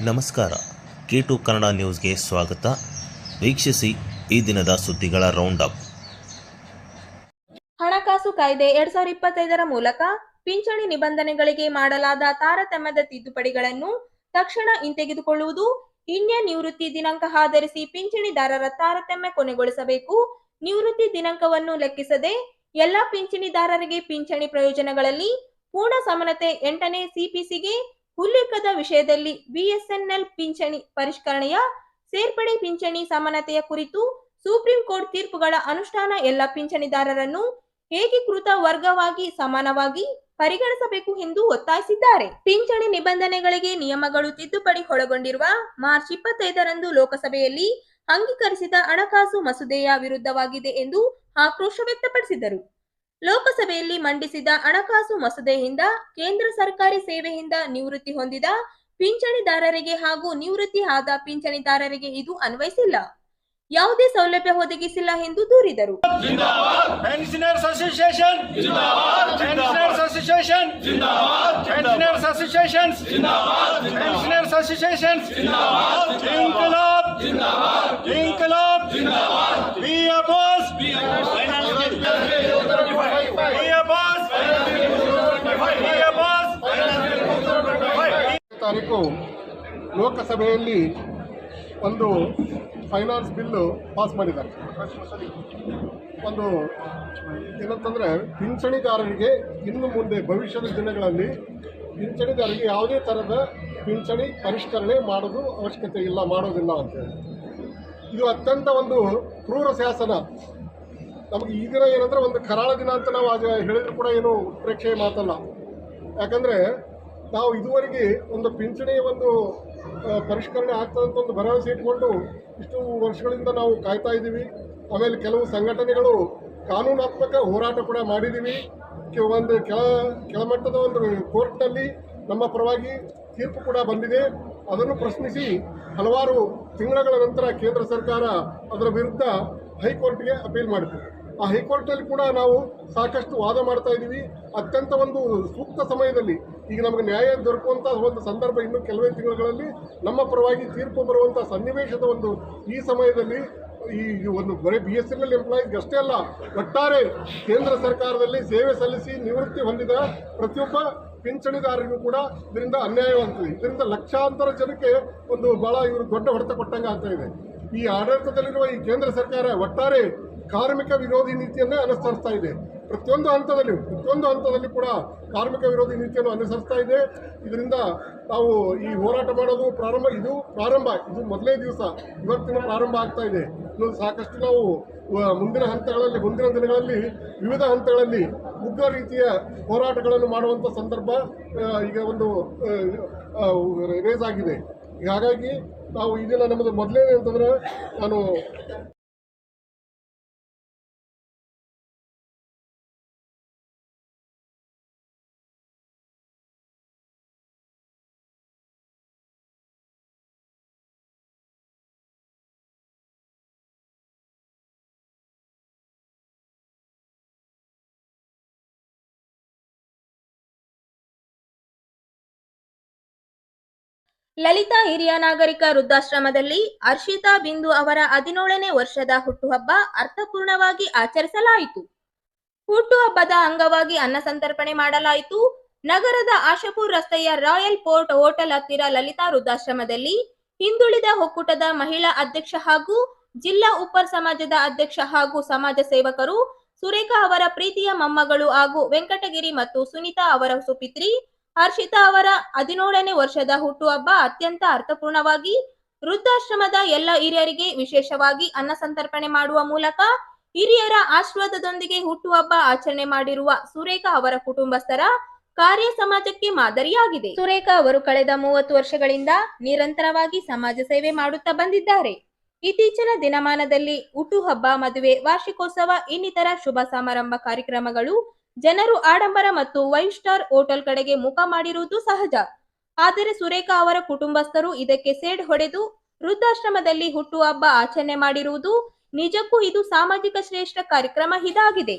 ನಮಸ್ಕಾರ. K2 ಕನ್ನಡ ನ್ಯೂಸ್ಗೆ ಸ್ವಾಗತ. ವೀಕ್ಷಿಸಿ ಈ ದಿನದ ಸುದ್ದಿಗಳ ರೌಂಡ್ ಅಪ್. ಹಣಕಾಸು ಕಾಯ್ದೆ 2025 ಮೂಲಕ ಪಿಂಚಣಿ ನಿಬಂಧನೆಗಳಿಗೆ ಮಾಡಲಾದ ತಾರತಮ್ಯದ ತಿದ್ದುಪಡಿಗಳನ್ನು ತಕ್ಷಣ ಹಿಂತೆಗೆದುಕೊಳ್ಳುವುದು, ಹಿಂದೆ ನಿವೃತ್ತಿ ದಿನಾಂಕ ಆಧರಿಸಿ ಪಿಂಚಣಿದಾರರ ತಾರತಮ್ಯ ಕೊನೆಗೊಳಿಸಬೇಕು, ನಿವೃತ್ತಿ ದಿನಾಂಕವನ್ನು ಲೆಕ್ಕಿಸದೆ ಎಲ್ಲಾ ಪಿಂಚಣಿದಾರರಿಗೆ ಪಿಂಚಣಿ ಪ್ರಯೋಜನಗಳಲ್ಲಿ ಪೂರ್ಣ ಸಮಾನತೆ, 8ನೇ ಸಿಪಿಸಿಗೆ ಉಲ್ಲೇಖದ ವಿಷಯದಲ್ಲಿ ಬಿಎಸ್ಎನ್ಎಲ್ ಪಿಂಚಣಿ ಪರಿಷ್ಕರಣೆಯ ಸೇರ್ಪಡೆ, ಪಿಂಚಣಿ ಸಮಾನತೆಯ ಕುರಿತು ಸುಪ್ರೀಂ ಕೋರ್ಟ್ ತೀರ್ಪುಗಳ ಅನುಷ್ಠಾನ, ಎಲ್ಲ ಪಿಂಚಣಿದಾರರನ್ನು ಏಕೀಕೃತ ವರ್ಗವಾಗಿ ಸಮಾನವಾಗಿ ಪರಿಗಣಿಸಬೇಕು ಎಂದು ಒತ್ತಾಯಿಸಿದ್ದಾರೆ. ಪಿಂಚಣಿ ನಿಬಂಧನೆಗಳಿಗೆ ನಿಯಮಗಳು ತಿದ್ದುಪಡಿ ಒಳಗೊಂಡಿರುವ ಮಾರ್ಚ್ 25ರಂದು ಲೋಕಸಭೆಯಲ್ಲಿ ಅಂಗೀಕರಿಸಿದ ಹಣಕಾಸು ಮಸೂದೆಯ ವಿರುದ್ಧವಾಗಿದೆ ಎಂದು ಆಕ್ರೋಶ ವ್ಯಕ್ತಪಡಿಸಿದರು. ಲೋಕಸಭೆಯಲ್ಲಿ ಮಂಡಿಸಿದ ಹಣಕಾಸು ಮಸೂದೆಯಿಂದ ಕೇಂದ್ರ ಸರ್ಕಾರಿ ಸೇವೆಯಿಂದ ನಿವೃತ್ತಿ ಹೊಂದಿದ ಪಿಂಚಣಿದಾರರಿಗೆ ಹಾಗೂ ನಿವೃತ್ತಿ ಆದ ಪಿಂಚಣಿದಾರರಿಗೆ ಇದು ಅನ್ವಯಿಸಿಲ್ಲ, ಯಾವುದೇ ಸೌಲಭ್ಯ ಒದಗಿಸಿಲ್ಲ ಎಂದು ದೂರಿದರು. ತಾರೀಕು ಲೋಕಸಭೆಯಲ್ಲಿ ಒಂದು ಫೈನಾನ್ಸ್ ಬಿಲ್ಲು ಪಾಸ್ ಮಾಡಿದ್ದಾರೆ. ಒಂದು ಏನಂತಂದರೆ, ಪಿಂಚಣಿದಾರರಿಗೆ ಇನ್ನು ಮುಂದೆ ಭವಿಷ್ಯದ ದಿನಗಳಲ್ಲಿ ಪಿಂಚಣಿದಾರರಿಗೆ ಯಾವುದೇ ಥರದ ಪಿಂಚಣಿ ಪರಿಷ್ಕರಣೆ ಮಾಡೋದು ಅವಶ್ಯಕತೆ ಇಲ್ಲ, ಮಾಡೋದಿಲ್ಲ ಅಂತೇಳಿ. ಇದು ಅತ್ಯಂತ ಒಂದು ಕ್ರೂರ ಶಾಸನ. ನಮಗೆ ಈ ದಿನ ಏನಂದರೆ ಒಂದು ಕರಾಳ ದಿನ ಅಂತ ನಾವು ಆಗ ಹೇಳಿದ್ರು ಕೂಡ ಏನು ಉತ್ಪ್ರೇಕ್ಷೆಯ ಮಾತಲ್ಲ. ಯಾಕಂದರೆ ನಾವು ಇದುವರೆಗೆ ಒಂದು ಪಿಂಚಣಿಯ ಒಂದು ಪರಿಷ್ಕರಣೆ ಆಗ್ತದಂತ ಒಂದು ಭರವಸೆ ಇಟ್ಕೊಂಡು ಇಷ್ಟು ವರ್ಷಗಳಿಂದ ನಾವು ಕಾಯ್ತಾ ಇದ್ದೀವಿ. ಆಮೇಲೆ ಕೆಲವು ಸಂಘಟನೆಗಳು ಕಾನೂನಾತ್ಮಕ ಹೋರಾಟ ಕೂಡ ಮಾಡಿದ್ದೀವಿ. ಒಂದು ಕೆಳಮಟ್ಟದ ಒಂದು ಕೋರ್ಟ್ನಲ್ಲಿ ನಮ್ಮ ಪರವಾಗಿ ತೀರ್ಪು ಕೂಡ ಬಂದಿದೆ. ಅದನ್ನು ಪ್ರಶ್ನಿಸಿ ಹಲವಾರು ತಿಂಗಳ ನಂತರ ಕೇಂದ್ರ ಸರ್ಕಾರ ಅದರ ವಿರುದ್ಧ ಹೈಕೋರ್ಟ್ಗೆ ಅಪೀಲ್ ಮಾಡಿತು. ಆ ಹೈಕೋರ್ಟ್ನಲ್ಲಿ ಕೂಡ ನಾವು ಸಾಕಷ್ಟು ವಾದ ಮಾಡ್ತಾ ಇದ್ದೀವಿ. ಅತ್ಯಂತ ಒಂದು ಸೂಕ್ತ ಸಮಯದಲ್ಲಿ ಈಗ ನಮಗೆ ನ್ಯಾಯ ದೊರಕುವಂಥ ಒಂದು ಸಂದರ್ಭ ಇನ್ನು ಕೆಲವೇ ತಿಂಗಳುಗಳಲ್ಲಿ ನಮ್ಮ ಪರವಾಗಿ ತೀರ್ಪು ಬರುವಂಥ ಸನ್ನಿವೇಶದ ಒಂದು ಈ ಸಮಯದಲ್ಲಿ ಈ ಒಂದು ಬರೀ BSNL ಎಂಪ್ಲಾಯೀಸ್ಗೆ ಅಷ್ಟೇ ಅಲ್ಲ, ಒಟ್ಟಾರೆ ಕೇಂದ್ರ ಸರ್ಕಾರದಲ್ಲಿ ಸೇವೆ ಸಲ್ಲಿಸಿ ನಿವೃತ್ತಿ ಹೊಂದಿದ ಪ್ರತಿಯೊಬ್ಬ ಪಿಂಚಣಿದಾರರಿಗೂ ಕೂಡ ಇದರಿಂದ ಅನ್ಯಾಯವಾಗ್ತದೆ. ಇದರಿಂದ ಲಕ್ಷಾಂತರ ಜನಕ್ಕೆ ಒಂದು ಭಾಳ ಇವರು ದೊಡ್ಡ ಹೊಡೆತ ಕೊಟ್ಟಂಗೆ ಆಗ್ತಾ ಇದೆ. ಈ ಆಡಳಿತದಲ್ಲಿರುವ ಈ ಕೇಂದ್ರ ಸರ್ಕಾರ ಒಟ್ಟಾರೆ ಕಾರ್ಮಿಕ ವಿರೋಧಿ ನೀತಿಯನ್ನೇ ಅನುಸರಿಸ್ತಾ ಇದೆ. ಪ್ರತಿಯೊಂದು ಹಂತದಲ್ಲಿ ಕೂಡ ಕಾರ್ಮಿಕ ವಿರೋಧಿ ನೀತಿಯನ್ನು ಅನುಸರಿಸ್ತಾ ಇದೆ. ಇದರಿಂದ ನಾವು ಈ ಹೋರಾಟ ಮಾಡೋದು ಇದು ಮೊದಲನೇ ದಿವಸ, ಇವತ್ತಿನ ಪ್ರಾರಂಭ ಆಗ್ತಾ ಇದೆ. ಇನ್ನು ಸಾಕಷ್ಟು ನಾವು ಮುಂದಿನ ದಿನಗಳಲ್ಲಿ ವಿವಿಧ ಹಂತಗಳಲ್ಲಿ ಉಗ್ರ ರೀತಿಯ ಹೋರಾಟಗಳನ್ನು ಮಾಡುವಂಥ ಸಂದರ್ಭ ಈಗ ಒಂದು ರೇಸ್ ಆಗಿದೆ. ಹಾಗಾಗಿ ನಾವು ಈ ದಿನ ನಮ್ಮದು ಮೊದಲನೇ ಅಂತಂದರೆ ನಾನು ಲಲಿತಾ ಹಿರಿಯ ನಾಗರಿಕ ವೃದ್ಧಾಶ್ರಮದಲ್ಲಿ ಹರ್ಷಿತಾ ಬಿಂದು ಅವರ 17ನೇ ವರ್ಷದ ಹುಟ್ಟುಹಬ್ಬ ಅರ್ಥಪೂರ್ಣವಾಗಿ ಆಚರಿಸಲಾಯಿತು. ಹುಟ್ಟುಹಬ್ಬದ ಅಂಗವಾಗಿ ಅನ್ನ ಸಂತರ್ಪಣೆ ಮಾಡಲಾಯಿತು. ನಗರದ ಆಶಾಪುರ್ ರಸ್ತೆಯ ರಾಯಲ್ ಪೋರ್ಟ್ ಹೋಟೆಲ್ ಹತ್ತಿರ ಲಲಿತಾ ವೃದ್ಧಾಶ್ರಮದಲ್ಲಿ ಹಿಂದುಳಿದ ಒಕ್ಕೂಟದ ಮಹಿಳಾ ಅಧ್ಯಕ್ಷ ಹಾಗೂ ಜಿಲ್ಲಾ ಉಪ್ಪರ್ ಸಮಾಜದ ಅಧ್ಯಕ್ಷ ಹಾಗೂ ಸಮಾಜ ಸೇವಕರು ಸುರೇಖಾ ಅವರ ಪ್ರೀತಿಯ ಮೊಮ್ಮಗಳು ಹಾಗೂ ವೆಂಕಟಗಿರಿ ಮತ್ತು ಸುನೀತಾ ಅವರ ಸುಪುತ್ರಿ ಹರ್ಷಿತಾ ಅವರ 17ನೇ ವರ್ಷದ ಹುಟ್ಟುಹಬ್ಬ ಅತ್ಯಂತ ಅರ್ಥಪೂರ್ಣವಾಗಿ ವೃದ್ಧಾಶ್ರಮದ ಎಲ್ಲ ಹಿರಿಯರಿಗೆ ವಿಶೇಷವಾಗಿ ಅನ್ನ ಸಂತರ್ಪಣೆ ಮಾಡುವ ಮೂಲಕ ಹಿರಿಯರ ಆಶೀರ್ವಾದದೊಂದಿಗೆ ಹುಟ್ಟುಹಬ್ಬ ಆಚರಣೆ ಮಾಡಿರುವ ಸುರೇಖಾ ಅವರ ಕುಟುಂಬಸ್ಥರ ಕಾರ್ಯ ಸಮಾಜಕ್ಕೆ ಮಾದರಿಯಾಗಿದೆ. ಸುರೇಖಾ ಅವರು ಕಳೆದ 30 ವರ್ಷಗಳಿಂದ ನಿರಂತರವಾಗಿ ಸಮಾಜ ಸೇವೆ ಮಾಡುತ್ತಾ ಬಂದಿದ್ದಾರೆ. ಇತ್ತೀಚಿನ ದಿನಮಾನದಲ್ಲಿ ಹುಟ್ಟುಹಬ್ಬ, ಮದುವೆ, ವಾರ್ಷಿಕೋತ್ಸವ ಇನ್ನಿತರ ಶುಭ ಸಮಾರಂಭ ಕಾರ್ಯಕ್ರಮಗಳು ಜನರು ಆಡಂಬರ ಮತ್ತು 5 ಸ್ಟಾರ್ ಹೋಟೆಲ್ ಕಡೆಗೆ ಮುಖ ಮಾಡಿರುವುದು ಸಹಜ. ಆದರೆ ಸುರೇಖಾ ಅವರ ಕುಟುಂಬಸ್ಥರು ಇದಕ್ಕೆ ಸೇಡ್ ಹೊಡೆದು ವೃದ್ಧಾಶ್ರಮದಲ್ಲಿ ಹುಟ್ಟುಹಬ್ಬ ಆಚರಣೆ ಮಾಡಿರುವುದು ನಿಜಕ್ಕೂ ಇದು ಸಾಮಾಜಿಕ ಶ್ರೇಷ್ಠ ಕಾರ್ಯಕ್ರಮ ಇದಾಗಿದೆ.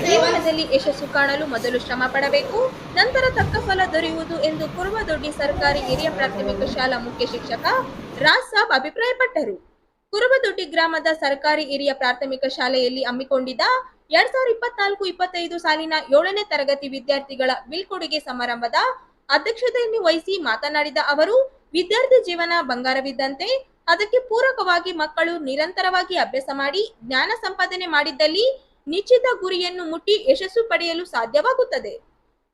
ಜೀವನದಲ್ಲಿ ಯಶಸ್ಸು ಕಾಣಲು ಮೊದಲು ಶ್ರಮ ಪಡಬೇಕು, ನಂತರ ತಕ್ಕ ಫಲ ದೊರೆಯುವುದು ಎಂದು ಕುರುಬದೊಡ್ಡಿ ಸರ್ಕಾರಿ ಹಿರಿಯ ಪ್ರಾಥಮಿಕ ಶಾಲಾ ಮುಖ್ಯ ಶಿಕ್ಷಕ ರಾಜ್ ಸಾಬ್ ಅಭಿಪ್ರಾಯಪಟ್ಟರು. ಕುರುಬದೊಡ್ಡಿ ಗ್ರಾಮದ ಸರ್ಕಾರಿ ಹಿರಿಯ ಪ್ರಾಥಮಿಕ ಶಾಲೆಯಲ್ಲಿ ಹಮ್ಮಿಕೊಂಡಿದ್ದ 2024-25 ಸಾಲಿನ 7ನೇ ತರಗತಿ ವಿದ್ಯಾರ್ಥಿಗಳ ಬೀಳ್ಕೊಡುಗೆ ಸಮಾರಂಭದ ಅಧ್ಯಕ್ಷತೆಯನ್ನು ವಹಿಸಿ ಮಾತನಾಡಿದ ಅವರು, ವಿದ್ಯಾರ್ಥಿ ಜೀವನ ಬಂಗಾರವಿದ್ದಂತೆ. ಅದಕ್ಕೆ ಪೂರಕವಾಗಿ ಮಕ್ಕಳು ನಿರಂತರವಾಗಿ ಅಭ್ಯಾಸ ಮಾಡಿ ಜ್ಞಾನ ಸಂಪಾದನೆ ಮಾಡಿದ್ದಲ್ಲಿ ನಿಶ್ಚಿತ ಗುರಿಯನ್ನು ಮುಟ್ಟಿ ಯಶಸ್ಸು ಪಡೆಯಲು ಸಾಧ್ಯವಾಗುತ್ತದೆ.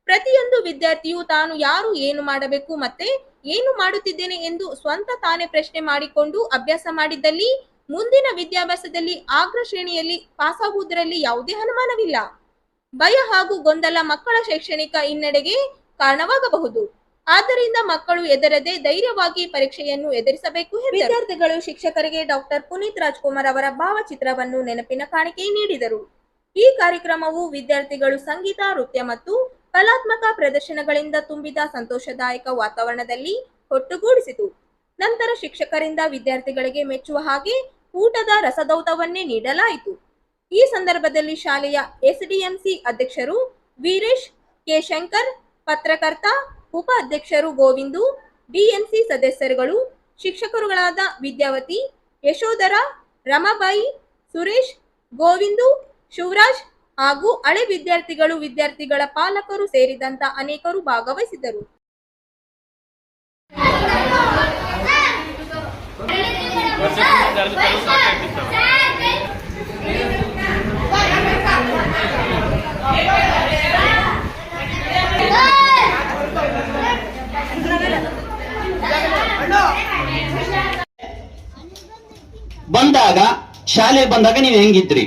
ಪ್ರತಿಯೊಂದು ವಿದ್ಯಾರ್ಥಿಯು ತಾನು ಯಾರು, ಏನು ಮಾಡಬೇಕು ಮತ್ತೆ ಏನು ಮಾಡುತ್ತಿದ್ದೇನೆ ಎಂದು ಸ್ವಂತ ತಾನೇ ಪ್ರಶ್ನೆ ಮಾಡಿಕೊಂಡು ಅಭ್ಯಾಸ ಮಾಡಿದ್ದಲ್ಲಿ ಮುಂದಿನ ವಿದ್ಯಾಭ್ಯಾಸದಲ್ಲಿ ಅಗ್ರ ಶ್ರೇಣಿಯಲ್ಲಿ ಪಾಸಾಗುವುದರಲ್ಲಿ ಯಾವುದೇ ಅನುಮಾನವಿಲ್ಲ. ಭಯ ಹಾಗೂ ಗೊಂದಲ ಮಕ್ಕಳ ಶೈಕ್ಷಣಿಕ ಹಿನ್ನಡೆಗೆ ಕಾರಣವಾಗಬಹುದು. ಆದ್ದರಿಂದ ಮಕ್ಕಳು ಹೆದರದೆ ಧೈರ್ಯವಾಗಿ ಪರೀಕ್ಷೆಯನ್ನು ಎದುರಿಸಬೇಕು ಎಂದರು. ವಿದ್ಯಾರ್ಥಿಗಳು ಶಿಕ್ಷಕರಿಗೆ ಡಾಕ್ಟರ್ ಪುನೀತ್ ರಾಜ್ಕುಮಾರ್ ಅವರ ಭಾವಚಿತ್ರವನ್ನು ನೆನಪಿನ ಕಾಣಿಕೆ ನೀಡಿದರು. ಈ ಕಾರ್ಯಕ್ರಮವು ವಿದ್ಯಾರ್ಥಿಗಳು ಸಂಗೀತ, ನೃತ್ಯ ಮತ್ತು ಕಲಾತ್ಮಕ ಪ್ರದರ್ಶನಗಳಿಂದ ತುಂಬಿದ ಸಂತೋಷದಾಯಕ ವಾತಾವರಣದಲ್ಲಿ ಒಟ್ಟುಗೂಡಿಸಿತು. ನಂತರ ಶಿಕ್ಷಕರಿಂದ ವಿದ್ಯಾರ್ಥಿಗಳಿಗೆ ಮೆಚ್ಚುವ ಹಾಗೆ ಊಟದ ರಸದೌತವನ್ನೇ ನೀಡಲಾಯಿತು. ಈ ಸಂದರ್ಭದಲ್ಲಿ ಶಾಲೆಯ ಎಸ್ಡಿಎಂಸಿ ಅಧ್ಯಕ್ಷರು ವೀರೇಶ್ ಕೆ. ಶಂಕರ್, ಪತ್ರಕರ್ತ ಉಪ ಅಧ್ಯಕ್ಷರು ಗೋವಿಂದು, ಡಿಎಂಸಿ ಸದಸ್ಯರುಗಳು, ಶಿಕ್ಷಕರುಗಳಾದ ವಿದ್ಯಾವತಿ, ಯಶೋಧರ, ರಮಾಬಾಯಿ, ಸುರೇಶ್, ಗೋವಿಂದು, ಶಿವರಾಜ್ ಹಾಗೂ ಹಳೆ ವಿದ್ಯಾರ್ಥಿಗಳು, ವಿದ್ಯಾರ್ಥಿಗಳ ಪಾಲಕರು ಸೇರಿದಂತ ಅನೇಕರು ಭಾಗವಹಿಸಿದ್ದರು. ಬಂದಾಗ ಶಾಲೆ ಬಂದಾಗ ನೀವು ಹೆಂಗಿದ್ರಿ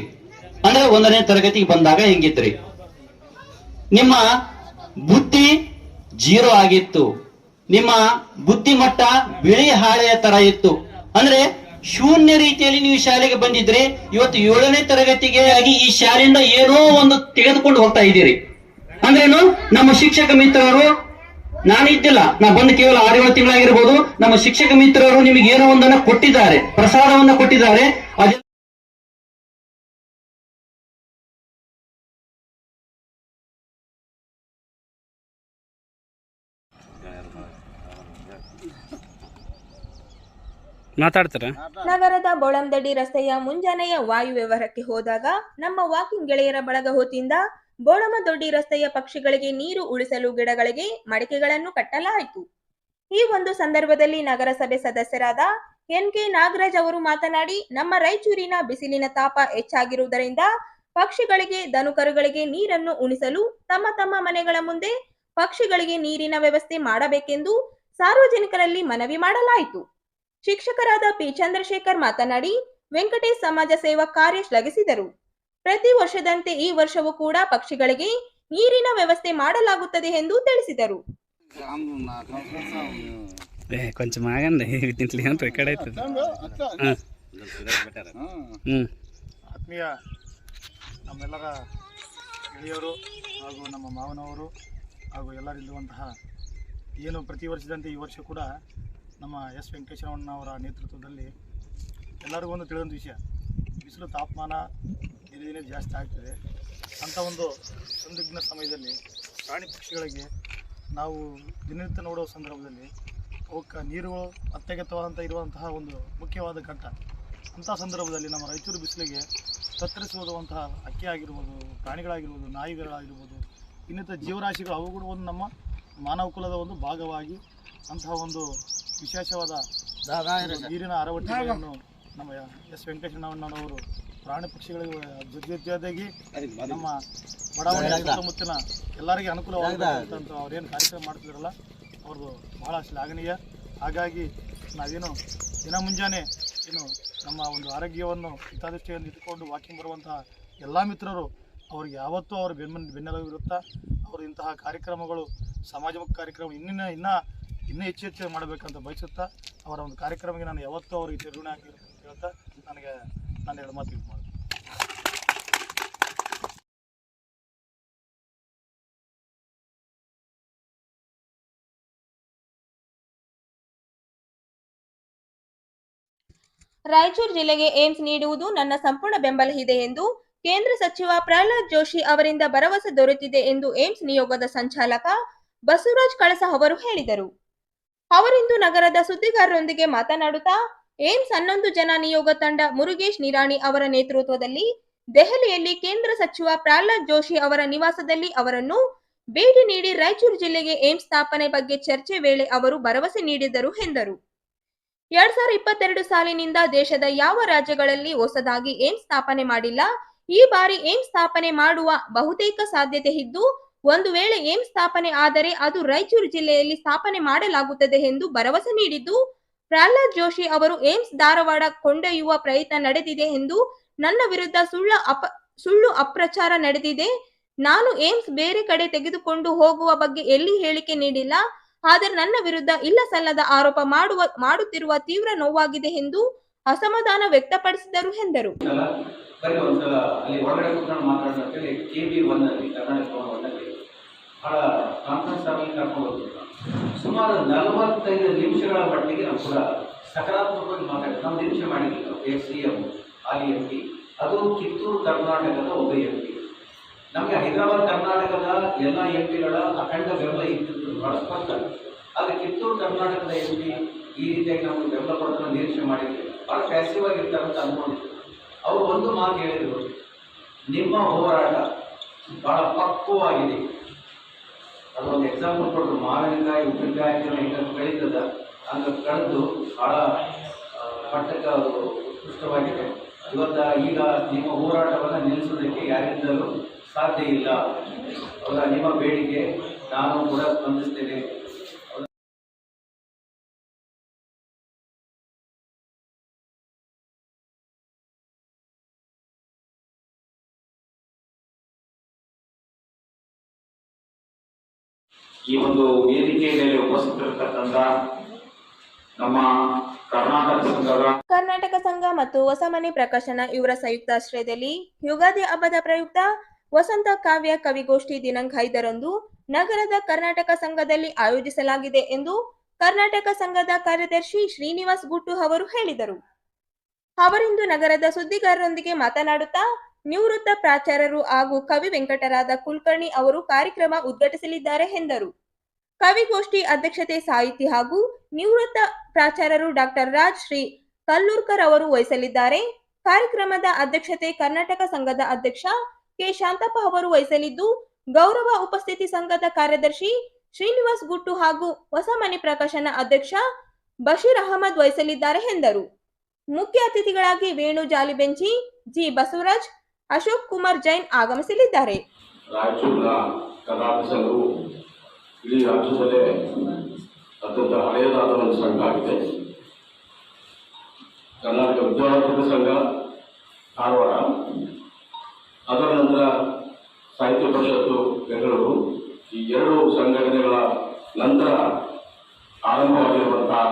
ಅಂದ್ರೆ 1ನೇ ತರಗತಿಗೆ ಬಂದಾಗ ಹೆಂಗಿದ್ರಿ? ನಿಮ್ಮ ಬುದ್ಧಿ 0 ಆಗಿತ್ತು. ನಿಮ್ಮ ಬುದ್ಧಿಮಟ್ಟ ಬಿಳಿ ಹಾಳೆಯ ತರ ಇತ್ತು. ಅಂದ್ರೆ ಶೂನ್ಯ ರೀತಿಯಲ್ಲಿ ನೀವು ಶಾಲೆಗೆ ಬಂದಿದ್ರಿ. ಇವತ್ತು 7ನೇ ತರಗತಿಗೆ ಆಗಿ ಈ ಶಾಲೆಯಿಂದ ಏನೋ ಒಂದು ತೆಗೆದುಕೊಂಡು ಹೋಗ್ತಾ ಇದ್ದೀರಿ. ಅಂದ್ರೇನು? ನಮ್ಮ ಶಿಕ್ಷಕ ಮಿತ್ರರು, ನಾನಿದ್ದಿಲ್ಲ, ನಾ ಬಂದು ಕೇವಲ 6-7 ತಿಂಗಳಾಗಿರ್ಬೋದು, ನಮ್ಮ ಶಿಕ್ಷಕ ಮಿತ್ರರು ನಿಮಗೆ ಏನೋ ಒಂದನ್ನ ಕೊಟ್ಟಿದ್ದಾರೆ, ಪ್ರಸಾದವನ್ನ ಕೊಟ್ಟಿದ್ದಾರೆ. ಮಾತಾಡ್ತಾರ. ನಗರದ ಬೋಳಂದಡಿ ರಸ್ತೆಯ ಮುಂಜಾನೆಯ ವಾಯು ವ್ಯವಹಾರಕ್ಕೆ ಹೋದಾಗ ನಮ್ಮ ವಾಕಿಂಗ್ ಗೆಳೆಯರ ಬಳಗ ಹೊತ್ತಿಂದ ಬೋಳಮದೊಡ್ಡಿ ರಸ್ತೆಯ ಪಕ್ಷಿಗಳಿಗೆ ನೀರು ಉಳಿಸಲು ಗಿಡಗಳಿಗೆ ಮಡಿಕೆಗಳನ್ನು ಕಟ್ಟಲಾಯಿತು. ಈ ಒಂದು ಸಂದರ್ಭದಲ್ಲಿ ನಗರಸಭೆ ಸದಸ್ಯರಾದ ಎನ್.ಕೆ. ನಾಗರಾಜ್ ಅವರು ಮಾತನಾಡಿ, ನಮ್ಮ ರಾಯಚೂರಿನ ಬಿಸಿಲಿನ ತಾಪ ಹೆಚ್ಚಾಗಿರುವುದರಿಂದ ಪಕ್ಷಿಗಳಿಗೆ, ದನುಕರುಗಳಿಗೆ ನೀರನ್ನು ಉಣಿಸಲು ತಮ್ಮ ತಮ್ಮ ಮನೆಗಳ ಮುಂದೆ ಪಕ್ಷಿಗಳಿಗೆ ನೀರಿನ ವ್ಯವಸ್ಥೆ ಮಾಡಬೇಕೆಂದು ಸಾರ್ವಜನಿಕರಲ್ಲಿ ಮನವಿ ಮಾಡಲಾಯಿತು. ಶಿಕ್ಷಕರಾದ ಪಿ. ಚಂದ್ರಶೇಖರ್ ಮಾತನಾಡಿ, ವೆಂಕಟೇಶ್ ಸಮಾಜ ಸೇವಾ ಕಾರ್ಯ ಶ್ಲಾಘಿಸಿದರು. ಪ್ರತಿ ವರ್ಷದಂತೆ ಈ ವರ್ಷವೂ ಕೂಡ ಪಕ್ಷಿಗಳಿಗೆ ನೀರಿನ ವ್ಯವಸ್ಥೆ ಮಾಡಲಾಗುತ್ತದೆ ಎಂದು ತಿಳಿಸಿದರು. ಕೊಂಚ ಆತ್ಮೀಯ ನಮ್ಮೆಲ್ಲರ ಗೆಳೆಯರು ಹಾಗೂ ನಮ್ಮ ಮಾವನವರು ಹಾಗೂ ಎಲ್ಲರಿರುವಂತಹ ಏನು ಪ್ರತಿ ವರ್ಷದಂತೆ ಈ ವರ್ಷ ಕೂಡ ನಮ್ಮ ಎಸ್ ವೆಂಕಟೇಶ್ವರಣ್ಣವರ ನೇತೃತ್ವದಲ್ಲಿ ಎಲ್ಲರಿಗೂ ಒಂದು ತಿಳಿದಂಥ ವಿಷಯ, ಬಿಸಿಲು ತಾಪಮಾನ ದಿನೇ ದಿನೇ ಜಾಸ್ತಿ ಆಗ್ತಿದೆ. ಅಂಥ ಒಂದು ಸಂದಿಗ್ಧ ಸಮಯದಲ್ಲಿ ಪ್ರಾಣಿ ಪಕ್ಷಿಗಳಿಗೆ ನಾವು ದಿನನಿತ್ಯ ನೋಡುವ ಸಂದರ್ಭದಲ್ಲಿ ಅವಕ್ಕೆ ನೀರುಗಳು ಅತ್ಯಗತ್ಯವಾದಂಥ ಇರುವಂತಹ ಒಂದು ಮುಖ್ಯವಾದ ಘಟ್ಟ. ಅಂಥ ಸಂದರ್ಭದಲ್ಲಿ ನಮ್ಮ ರಾಯಚೂರು ಬಿಸಿಲಿಗೆ ತತ್ತರಿಸುವಂತಹ ಅಕ್ಕಿ ಆಗಿರ್ಬೋದು, ಪ್ರಾಣಿಗಳಾಗಿರ್ಬೋದು, ನಾಯಿಗಳಾಗಿರ್ಬೋದು, ಇನ್ನಿತರ ಜೀವರಾಶಿಗಳು ಅವು ಕೂಡ ಒಂದು ನಮ್ಮ ಮಾನವ ಕುಲದ ಒಂದು ಭಾಗವಾಗಿ ಅಂತಹ ಒಂದು ವಿಶೇಷವಾದ ನೀರಿನ ಅರವಟ್ಟಿಗೆಯನ್ನು ನಮ್ಮ ಎಸ್ ವೆಂಕಟೇಶ್ವರಣ್ಣನವರು ಪ್ರಾಣಿ ಪಕ್ಷಿಗಳಿಗೆ ಜೊತೆಯಾಗಿ ನಮ್ಮ ಬಡಾವಣೆ ಸುತ್ತಮುತ್ತಲಿನ ಎಲ್ಲರಿಗೆ ಅನುಕೂಲವಾಗಬೇಕಂತ ಅವ್ರೇನು ಕಾರ್ಯಕ್ರಮ ಮಾಡ್ತಿದ್ರಲ್ಲ ಅವ್ರದ್ದು ಬಹಳ ಶ್ಲಾಘನೀಯ. ಹಾಗಾಗಿ ನಾವೇನು ದಿನ ಮುಂಜಾನೆ ಏನು ನಮ್ಮ ಒಂದು ಆರೋಗ್ಯವನ್ನು ಹಿತದೃಷ್ಟಿಯನ್ನು ಇಟ್ಟುಕೊಂಡು ವಾಕಿಂಗ್ ಬರುವಂತಹ ಎಲ್ಲ ಮಿತ್ರರು ಅವ್ರಿಗೆ ಯಾವತ್ತೂ ಅವ್ರ ಬೆನ್ನೆಲುಬಿರುತ್ತಾ ಅವರು ಇಂತಹ ಕಾರ್ಯಕ್ರಮಗಳು ಸಮಾಜಮುಖಿ ಕಾರ್ಯಕ್ರಮ ಇನ್ನೂ ಹೆಚ್ಚು ಮಾಡಬೇಕಂತ ಬಯಸುತ್ತಾ ಅವರ ಒಂದು ಕಾರ್ಯಕ್ರಮಕ್ಕೆ ನಾನು ಯಾವತ್ತೂ ಅವರಿಗೆ ಚಿರಋಣಿ ಆಗಿರುತ್ತೆ ಅಂತ ಹೇಳ್ತಾ ನನಗೆ ನಾನು 2 ಮಾತು ಯೂಸ್ ಮಾಡಿದೆ. ರಾಯಚೂರು ಜಿಲ್ಲೆಗೆ ಏಮ್ಸ್ ನೀಡುವುದು ನನ್ನ ಸಂಪೂರ್ಣ ಬೆಂಬಲ ಇದೆ ಎಂದು ಕೇಂದ್ರ ಸಚಿವ ಪ್ರಹ್ಲಾದ್ ಜೋಶಿ ಅವರಿಂದ ಭರವಸೆ ದೊರೆತಿದೆ ಎಂದು ಏಮ್ಸ್ ನಿಯೋಗದ ಸಂಚಾಲಕ ಬಸವರಾಜ್ ಕಳಸ ಅವರು ಹೇಳಿದರು. ಅವರಿಂದು ನಗರದ ಸುದ್ದಿಗಾರರೊಂದಿಗೆ ಮಾತನಾಡುತ್ತಾ ಏಮ್ಸ್ 11 ಜನ ನಿಯೋಗ ತಂಡ ಮುರುಗೇಶ್ ನಿರಾಣಿ ಅವರ ನೇತೃತ್ವದಲ್ಲಿ ದೆಹಲಿಯಲ್ಲಿ ಕೇಂದ್ರ ಸಚಿವ ಪ್ರಹ್ಲಾದ್ ಜೋಶಿ ಅವರ ನಿವಾಸದಲ್ಲಿ ಅವರನ್ನು ಭೇಟಿ ನೀಡಿ ರಾಯಚೂರು ಜಿಲ್ಲೆಗೆ ಏಮ್ಸ್ ಸ್ಥಾಪನೆ ಬಗ್ಗೆ ಚರ್ಚೆ ವೇಳೆ ಅವರು ಭರವಸೆ ನೀಡಿದರು ಎಂದರು. 2022 ಸಾಲಿನಿಂದ ದೇಶದ ಯಾವ ರಾಜ್ಯಗಳಲ್ಲಿ ಹೊಸದಾಗಿ ಏಮ್ಸ್ ಸ್ಥಾಪನೆ ಮಾಡಿಲ್ಲ. ಈ ಬಾರಿ ಏಮ್ಸ್ ಸ್ಥಾಪನೆ ಮಾಡುವ ಬಹುತೇಕ ಸಾಧ್ಯತೆ ಇದ್ದು, ಒಂದು ವೇಳೆ ಏಮ್ಸ್ ಸ್ಥಾಪನೆ ಆದರೆ ಅದು ರಾಯಚೂರು ಜಿಲ್ಲೆಯಲ್ಲಿ ಸ್ಥಾಪನೆ ಮಾಡಲಾಗುತ್ತದೆ ಎಂದು ಭರವಸೆ ನೀಡಿದ್ದು, ಪ್ರಹ್ಲಾದ್ ಜೋಶಿ ಅವರು ಏಮ್ಸ್ ಧಾರವಾಡ ಕೊಂಡೊಯ್ಯುವ ಪ್ರಯತ್ನ ನಡೆದಿದೆ ಎಂದು, ನನ್ನ ವಿರುದ್ಧ ಸುಳ್ಳು ಅಪ್ರಚಾರ ನಡೆದಿದೆ. ನಾನು ಏಮ್ಸ್ ಬೇರೆ ಕಡೆ ತೆಗೆದುಕೊಂಡು ಹೋಗುವ ಬಗ್ಗೆ ಎಲ್ಲಿ ಹೇಳಿಕೆ ನೀಡಿಲ್ಲ. ಆದರೆ ನನ್ನ ವಿರುದ್ಧ ಇಲ್ಲ ಸಲ್ಲದ ಆರೋಪ ಮಾಡುತ್ತಿರುವ ತೀವ್ರ ನೋವಾಗಿದೆ ಎಂದು ಅಸಮಾಧಾನ ವ್ಯಕ್ತಪಡಿಸಿದರು ಎಂದರು. ಬರೀ ಒಂದ್ಸಲ ಅಲ್ಲಿ ಒಳಗಡೆ ಕೂತ್ಕೊಂಡು ಮಾತಾಡೋಕ್ಕೆ KB1 ಅಲ್ಲಿ ಕರ್ನಾಟಕ ಭವನದಲ್ಲಿ ಬಹಳ ಕಾನ್ಫರೆನ್ಸ್ ಆಗಿ ಕರ್ಕೊಂಡು ಹೋಗ್ತಾರೆ. ಸುಮಾರು 45 ನಿಮಿಷಗಳ ಮಟ್ಟಿಗೆ ನಾವು ಕೂಡ ಸಕಾರಾತ್ಮಕವಾಗಿ ಮಾತಾಡಿದ್ವಿ. ನಾವು ನಿರೀಕ್ಷೆ ಮಾಡಿದ್ವಿ CM ಹಾಲಿ MP, ಅದು ಕಿತ್ತೂರು ಕರ್ನಾಟಕದ ಒಬ್ಬ MP. ನಮಗೆ ಹೈದರಾಬಾದ್ ಕರ್ನಾಟಕದ ಎಲ್ಲ MP ಗಳ ಅಖಂಡ ಬೆಂಬಲ ಇದ್ದಿದ್ದು ಬಹಳ ಸ್ಪಷ್ಟ. ಆದರೆ ಕಿತ್ತೂರು ಕರ್ನಾಟಕದ MP ಈ ರೀತಿಯಾಗಿ ನಮಗೆ ಬೆಂಬಲ ಕೊಡೋದನ್ನು ನಿರೀಕ್ಷೆ ಮಾಡಿದ್ವಿ. ಬಹಳ ಪ್ಯಾಸಿವ್ ಆಗಿರ್ತಾರಂತ ಅನ್ಕೊಂಡಿದ್ವಿ. ಅವರು ಒಂದು ಮಾತು ಹೇಳಿದರು, ನಿಮ್ಮ ಹೋರಾಟ ಬಹಳ ಪಕ್ವವಾಗಿದೆ. ಅದೊಂದು ಎಕ್ಸಾಂಪಲ್ ಕೊಟ್ಟರು, ಮಾವಿನಕಾಯಿ ಉಪ್ಪಿನಕಾಯಿ ಹಿಂಗೆ ಬೆಳೀತದ ಹಂಗೆ ಕಳೆದು ಬಹಳ ಮಟ್ಟಕ್ಕೆ ಅದು ಉತ್ಕೃಷ್ಟವಾಗಿದೆ. ಈಗ ನಿಮ್ಮ ಹೋರಾಟವನ್ನು ನಿಲ್ಲಿಸೋದಕ್ಕೆ ಯಾರಿಂದಲೂ ಸಾಧ್ಯ ಇಲ್ಲ. ಅವರ ನಿಮ್ಮ ಬೇಡಿಕೆ ನಾನು ಕೂಡ ಸ್ಪಂದಿಸ್ತೇನೆ. ಈ ಒಂದು ವೇದಿಕೆಯಲ್ಲಿ ಉಪಸ್ಥಿತರಿರ್ತಕ್ಕಂಥ ನಮ್ಮ ಕರ್ನಾಟಕ ಸಂಘ ಮತ್ತು ಹೊಸಮನೆ ಪ್ರಕಾಶನ ಇವರ ಸಂಯುಕ್ತಾಶ್ರಯದಲ್ಲಿ ಯುಗಾದಿ ಹಬ್ಬದ ಪ್ರಯುಕ್ತ ವಸಂತ ಕಾವ್ಯ ಕವಿಗೋಷ್ಠಿ ದಿನಾಂಕ 5ರಂದು ನಗರದ ಕರ್ನಾಟಕ ಸಂಘದಲ್ಲಿ ಆಯೋಜಿಸಲಾಗಿದೆ ಎಂದು ಕರ್ನಾಟಕ ಸಂಘದ ಕಾರ್ಯದರ್ಶಿ ಶ್ರೀನಿವಾಸ್ ಗುಟ್ಟು ಅವರು ಹೇಳಿದರು. ಅವರಿಂದು ನಗರದ ಸುದ್ದಿಗಾರರೊಂದಿಗೆ ಮಾತನಾಡುತ್ತಾ ನಿವೃತ್ತ ಪ್ರಾಚಾರ್ಯರು ಹಾಗೂ ಕವಿ ವೆಂಕಟರಾದ ಕುಲಕರ್ಣಿ ಅವರು ಕಾರ್ಯಕ್ರಮ ಉದ್ಘಾಟಿಸಲಿದ್ದಾರೆ ಎಂದರು. ಕವಿಗೋಷ್ಠಿ ಅಧ್ಯಕ್ಷತೆ ಸಾಹಿತಿ ಹಾಗೂ ನಿವೃತ್ತ ಪ್ರಾಚಾರ್ಯರು ಡಾಕ್ಟರ್ ರಾಜ್ ಶ್ರೀ ಕಲ್ಲೂರ್ಕರ್ ಅವರು ವಹಿಸಲಿದ್ದಾರೆ. ಕಾರ್ಯಕ್ರಮದ ಅಧ್ಯಕ್ಷತೆ ಕರ್ನಾಟಕ ಸಂಘದ ಅಧ್ಯಕ್ಷ ಕೆ ಶಾಂತಪ್ಪ ಅವರು ವಹಿಸಲಿದ್ದು, ಗೌರವ ಉಪಸ್ಥಿತಿ ಸಂಘದ ಕಾರ್ಯದರ್ಶಿ ಶ್ರೀನಿವಾಸ್ ಗುಟ್ಟು ಹಾಗೂ ಹೊಸಮನೆ ಪ್ರಕಾಶನ ಅಧ್ಯಕ್ಷ ಬಶೀರ್ ಅಹಮದ್ ವಹಿಸಲಿದ್ದಾರೆ ಎಂದರು. ಮುಖ್ಯ ಅತಿಥಿಗಳಾಗಿ ವೇಣು ಜಾಲಿಬೆಂಚಿ, ಜಿ ಬಸವರಾಜ್, ಅಶೋಕ್ ಕುಮಾರ್ ಜೈನ್ ಆಗಮಿಸಲಿದ್ದಾರೆ. ರಾಯಚೂರಿನ ಕರ್ನಾಟಕ ಸಂಘವು ಇಡೀ ರಾಜ್ಯದಲ್ಲೇ ಅತ್ಯಂತ ಹಳೆಯದಾದ ಒಂದು ಸಂಘ ಆಗಿದೆ. ಕರ್ನಾಟಕ ವಿದ್ಯಾವರ್ಧಕ ಸಂಘ ಧಾರವಾಡ, ಅದರ ನಂತರ ಸಾಹಿತ್ಯ ಪರಿಷತ್ತು ಬೆಂಗಳೂರು, ಈ ಎರಡು ಸಂಘಟನೆಗಳ ನಂತರ ಆರಂಭವಾಗಿರುವಂತಹ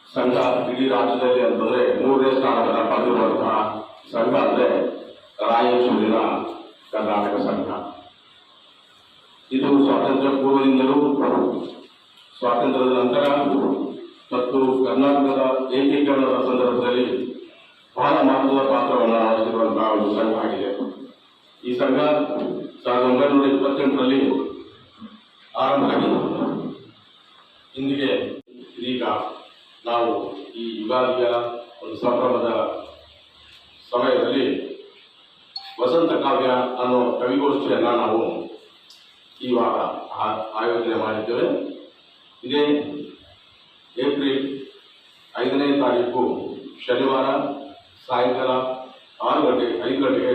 ಸಂಘ ಇಡೀ ರಾಜ್ಯದಲ್ಲಿ ಅಂತಂದರೆ 3ನೇ ಸ್ಥಾನವನ್ನು ಪಡೆದಿರುವಂತಹ ಸಂಘ ಅಂದರೆ ರಾಯಚೂರಿನ ಕರ್ನಾಟಕ ಸಂಘ. ಇದು ಸ್ವಾತಂತ್ರ್ಯ ಪೂರ್ವದಿಂದಲೂ, ಸ್ವಾತಂತ್ರ್ಯದ ನಂತರ ಮತ್ತು ಕರ್ನಾಟಕದ ಏಕೀಕರಣದ ಸಂದರ್ಭದಲ್ಲಿ ಬಹಳ ಮಹತ್ವದ ಪಾತ್ರವನ್ನು ವಹಿಸಿರುವಂತಹ ಒಂದು ಸಂಘ ಆಗಿದೆ. ಈ ಸಂಘ 1928ರಲ್ಲಿ ಆರಂಭ ಆಗಿದೆ. ಇಂದಿಗೆ ಇದೀಗ ನಾವು ಈ ಯುಗಾದಿಯ ಒಂದು ಸಂಭ್ರಮದ ಸಮಯದಲ್ಲಿ ವಸಂತ ಕಾವ್ಯ ಅನ್ನೋ ಕವಿಗೋಷ್ಠಿಯನ್ನು ನಾವು ಈ ವಾರ ಆಯೋಜನೆ ಮಾಡಿದ್ದೇವೆ. ಇದೇ ಏಪ್ರಿಲ್ 5ನೇ ತಾರೀಕು ಶನಿವಾರ ಸಾಯಂಕಾಲ 5 ಗಂಟೆಗೆ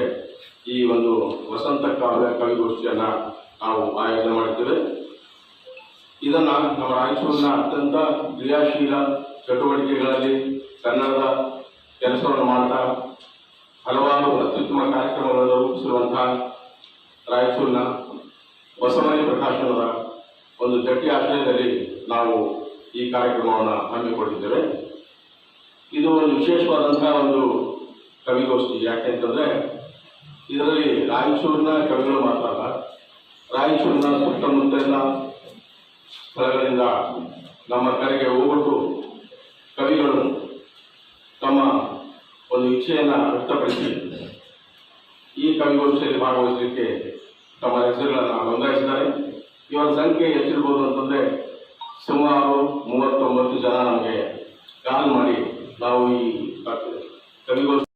ಈ ಒಂದು ವಸಂತ ಕಾವ್ಯ ಕವಿಗೋಷ್ಠಿಯನ್ನು ನಾವು ಆಯೋಜನೆ ಮಾಡಿದ್ದೇವೆ. ಇದನ್ನು ನಮ್ಮ ರಾಯಚೂರಿನ ಅತ್ಯಂತ ಕ್ರಿಯಾಶೀಲ ಚಟುವಟಿಕೆಗಳಲ್ಲಿ ಕನ್ನಡದ ಕೆಲಸವನ್ನು ಮಾಡ್ತಾ ಹಲವಾರು ಅತ್ಯುತ್ತಮ ಕಾರ್ಯಕ್ರಮಗಳನ್ನು ರೂಪಿಸಿರುವಂತಹ ರಾಯಚೂರಿನ ಹೊಸಮನೆ ಪ್ರಕಾಶನದ ಒಂದು ಜಟ್ಟಿ ಆಶ್ರಯದಲ್ಲಿ ನಾವು ಈ ಕಾರ್ಯಕ್ರಮವನ್ನು ಹಮ್ಮಿಕೊಂಡಿದ್ದೇವೆ. ಇದು ಒಂದು ವಿಶೇಷವಾದಂತಹ ಒಂದು ಕವಿಗೋಷ್ಠಿ. ಯಾಕೆಂತಂದರೆ ಇದರಲ್ಲಿ ರಾಯಚೂರಿನ ಕವಿಗಳು ಮಾತ್ರ ಅಲ್ಲ, ರಾಯಚೂರಿನ ಸುತ್ತಮುತ್ತಲಿನ ಸ್ಥಳಗಳಿಂದ ನಮ್ಮ ಕರೆಗೆ ಹೋಗ್ಬಿಟ್ಟು ಕವಿಗಳು ತಮ್ಮ ಒಂದು ಇಚ್ಛೆಯನ್ನು ವ್ಯಕ್ತಪಡಿಸಿ ಈ ಕವಿಗೋಷ್ಠಿಯಲ್ಲಿ ಭಾಗವಹಿಸಲಿಕ್ಕೆ ತಮ್ಮ ಹೆಸರುಗಳನ್ನು ನೋಂದಾಯಿಸಿದ್ದಾರೆ. ಇವರ ಸಂಖ್ಯೆ ಎಷ್ಟಿರ್ಬೋದು ಅಂತಂದರೆ ಸುಮಾರು 39 ಜನ ನಮಗೆ ಕಾಲ್ ಮಾಡಿ ನಾವು ಈ ಕವಿಗೋಷ್ಠಿ